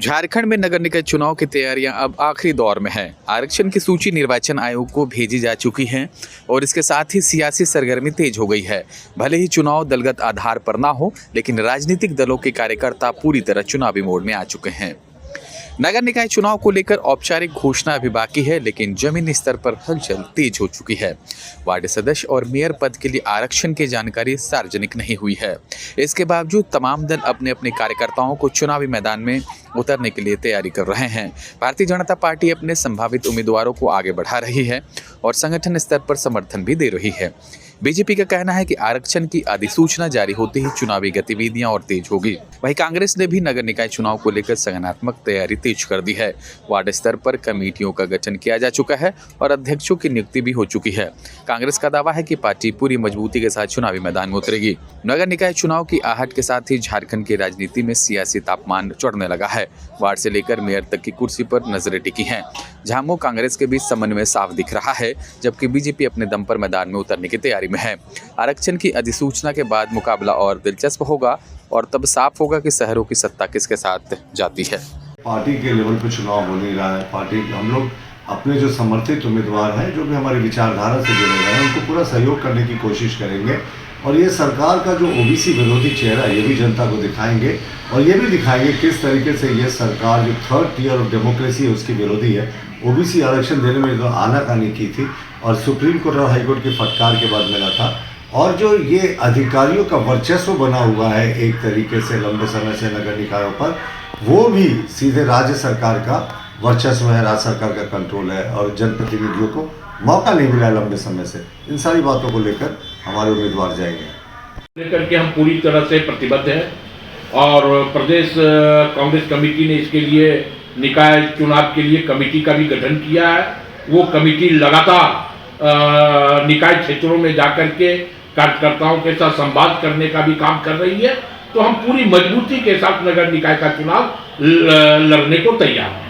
झारखंड में नगर निकाय चुनाव की तैयारियां अब आखिरी दौर में है। आरक्षण की सूची निर्वाचन आयोग को भेजी जा चुकी है और इसके साथ ही सियासी सरगर्मी तेज हो गई है। भले ही चुनाव दलगत आधार पर ना हो, लेकिन राजनीतिक दलों के कार्यकर्ता पूरी तरह चुनावी मोड में आ चुके हैं। नगर निकाय चुनाव को लेकर औपचारिक घोषणा अभी बाकी है, लेकिन जमीनी स्तर पर हलचल तेज हो चुकी है। वार्ड सदस्य और मेयर पद के लिए आरक्षण की जानकारी सार्वजनिक नहीं हुई है। इसके बावजूद तमाम दल अपने अपने कार्यकर्ताओं को चुनावी मैदान में उतरने के लिए तैयारी कर रहे हैं। भारतीय जनता पार्टी अपने संभावित उम्मीदवारों को आगे बढ़ा रही है और संगठन स्तर पर समर्थन भी दे रही है। बीजेपी का कहना है कि आरक्षण की अधिसूचना जारी होते ही चुनावी गतिविधियां और तेज होगी। वहीं कांग्रेस ने भी नगर निकाय चुनाव को लेकर संगठनात्मक तैयारी तेज कर दी है। वार्ड स्तर पर कमेटियों का गठन किया जा चुका है और अध्यक्षों की नियुक्ति भी हो चुकी है। कांग्रेस का दावा है कि पार्टी पूरी मजबूती के साथ चुनावी मैदान में उतरेगी। नगर निकाय चुनाव की आहट के साथ ही झारखंड की राजनीति में सियासी तापमान चढ़ने लगा है। वार्ड से लेकर मेयर तक की कुर्सी पर नजरें टिकी हैं। झामुमो कांग्रेस के बीच समन्वय साफ दिख रहा है, जबकि बीजेपी अपने दम पर मैदान में उतरने की तैयारी में है। आरक्षण की अधिसूचना के बाद मुकाबला और दिलचस्प होगा और तब साफ होगा कि शहरों की सत्ता किसके साथ जाती है। पार्टी के लेवल पे चुनाव हो नहीं रहा है। पार्टी हम लोग अपने जो समर्थित उम्मीदवार हैं, जो भी हमारी विचारधारा से जुड़े हुए हैं, उनको पूरा सहयोग करने की कोशिश करेंगे और ये सरकार का जो ओबीसी विरोधी चेहरा है, ये भी जनता को दिखाएंगे और ये भी दिखाएंगे किस तरीके से ये सरकार जो थर्ड टियर ऑफ डेमोक्रेसी है उसकी विरोधी है। ओबीसी आरक्षण देने में जो आनाकानी की थी और सुप्रीम कोर्ट और हाईकोर्ट की फटकार के बाद मिला था, और जो ये अधिकारियों का वर्चस्व बना हुआ है एक तरीके से लंबे समय से नगर निकायों पर, वो भी सीधे राज्य सरकार का वर्चस्व है, राज्य सरकार का कंट्रोल है और जनप्रतिनिधियों को मौका नहीं मिला लंबे समय से। इन सारी बातों को लेकर हमारे उम्मीदवार जाएंगे। लेकर के हम पूरी तरह से प्रतिबद्ध हैं और प्रदेश कांग्रेस कमेटी ने इसके लिए निकाय चुनाव के लिए कमेटी का भी गठन किया है। वो कमेटी लगातार निकाय क्षेत्रों में जाकर के कार्यकर्ताओं के साथ संवाद करने का भी काम कर रही है। तो हम पूरी मजबूती के साथ नगर निकाय का चुनाव लड़ने को तैयार हैं।